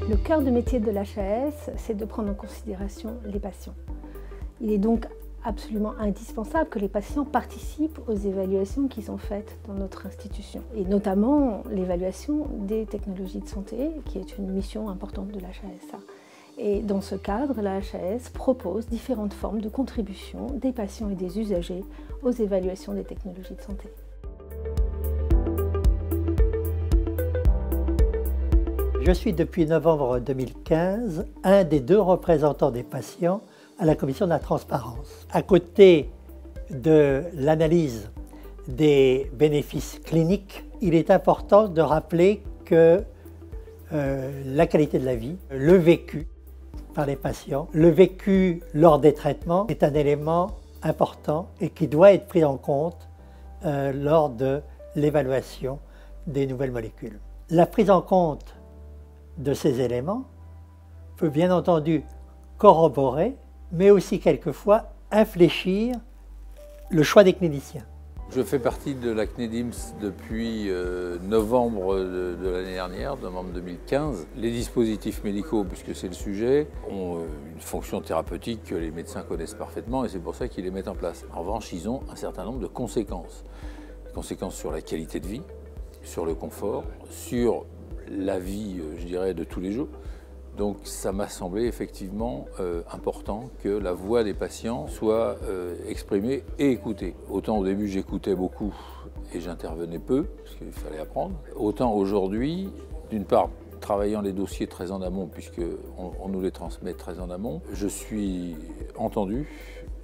Le cœur de métier de l'HAS, c'est de prendre en considération les patients. Il est donc absolument indispensable que les patients participent aux évaluations qui sont faites dans notre institution, et notamment l'évaluation des technologies de santé, qui est une mission importante de l'HAS. Et dans ce cadre, la HAS propose différentes formes de contribution des patients et des usagers aux évaluations des technologies de santé. Je suis depuis novembre 2015 un des 2 représentants des patients à la Commission de la transparence. À côté de l'analyse des bénéfices cliniques, il est important de rappeler que la qualité de la vie, le vécu par les patients, le vécu lors des traitements est un élément important et qui doit être pris en compte lors de l'évaluation des nouvelles molécules. La prise en compte de ces éléments peut bien entendu corroborer, mais aussi quelquefois infléchir le choix des cliniciens. Je fais partie de la CNEDIMS depuis novembre de l'année dernière, novembre 2015. Les dispositifs médicaux, puisque c'est le sujet, ont une fonction thérapeutique que les médecins connaissent parfaitement et c'est pour ça qu'ils les mettent en place. En revanche, ils ont un certain nombre de conséquences. Des conséquences sur la qualité de vie, sur le confort, sur la vie, je dirais, de tous les jours. Donc ça m'a semblé effectivement important que la voix des patients soit exprimée et écoutée. Autant au début j'écoutais beaucoup et j'intervenais peu, parce qu'il fallait apprendre. Autant aujourd'hui, d'une part, travaillant les dossiers très en amont, puisqu'on nous les transmet très en amont, je suis entendu,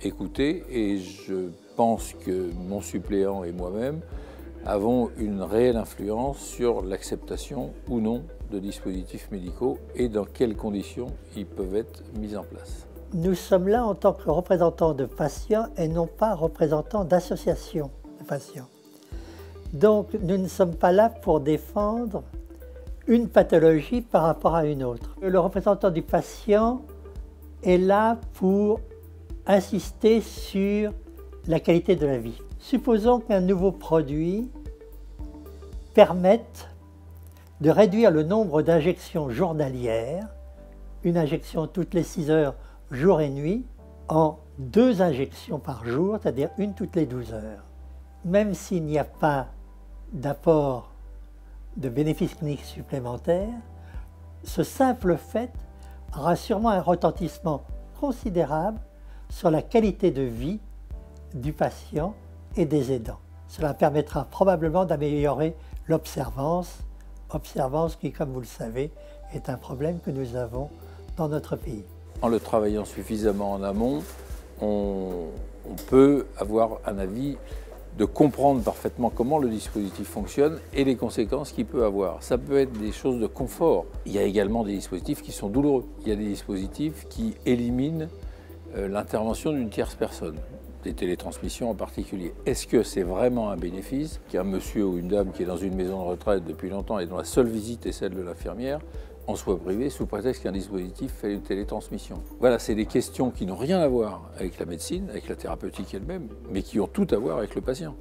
écouté, et je pense que mon suppléant et moi-même avons une réelle influence sur l'acceptation ou non de dispositifs médicaux et dans quelles conditions ils peuvent être mis en place. Nous sommes là en tant que représentants de patients et non pas représentants d'associations de patients. Donc nous ne sommes pas là pour défendre une pathologie par rapport à une autre. Le représentant du patient est là pour insister sur la qualité de la vie. Supposons qu'un nouveau produit permette de réduire le nombre d'injections journalières, une injection toutes les 6 heures, jour et nuit, en 2 injections par jour, c'est-à-dire une toutes les 12 heures. Même s'il n'y a pas d'apport de bénéfices cliniques supplémentaires, ce simple fait aura sûrement un retentissement considérable sur la qualité de vie du patient et des aidants. Cela permettra probablement d'améliorer l'observance qui, comme vous le savez, est un problème que nous avons dans notre pays. En le travaillant suffisamment en amont, on peut avoir un avis de comprendre parfaitement comment le dispositif fonctionne et les conséquences qu'il peut avoir. Ça peut être des choses de confort. Il y a également des dispositifs qui sont douloureux. Il y a des dispositifs qui éliminent l'intervention d'une tierce personne, des télétransmissions en particulier. Est-ce que c'est vraiment un bénéfice qu'un monsieur ou une dame qui est dans une maison de retraite depuis longtemps et dont la seule visite est celle de l'infirmière en soit privé sous prétexte qu'un dispositif fait une télétransmission? Voilà, c'est des questions qui n'ont rien à voir avec la médecine, avec la thérapeutique elle-même, mais qui ont tout à voir avec le patient.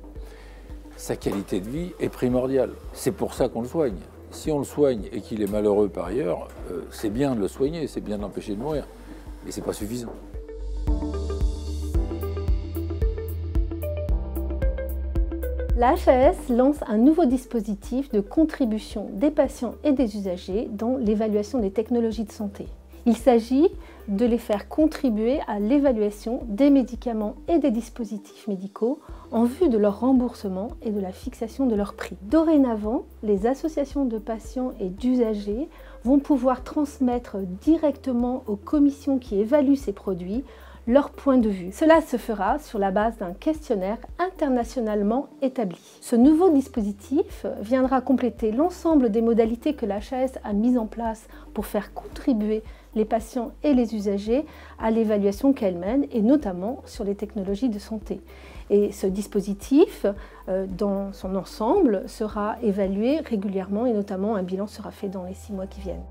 Sa qualité de vie est primordiale. C'est pour ça qu'on le soigne. Si on le soigne et qu'il est malheureux par ailleurs, c'est bien de le soigner, c'est bien de l'empêcher de mourir, mais c'est pas suffisant. La HAS lance un nouveau dispositif de contribution des patients et des usagers dans l'évaluation des technologies de santé. Il s'agit de les faire contribuer à l'évaluation des médicaments et des dispositifs médicaux en vue de leur remboursement et de la fixation de leur prix. Dorénavant, les associations de patients et d'usagers vont pouvoir transmettre directement aux commissions qui évaluent ces produits leur point de vue. Cela se fera sur la base d'un questionnaire internationalement établi. Ce nouveau dispositif viendra compléter l'ensemble des modalités que la HAS a mises en place pour faire contribuer les patients et les usagers à l'évaluation qu'elle mène, et notamment sur les technologies de santé. Et ce dispositif, dans son ensemble, sera évalué régulièrement et notamment un bilan sera fait dans les 6 mois qui viennent.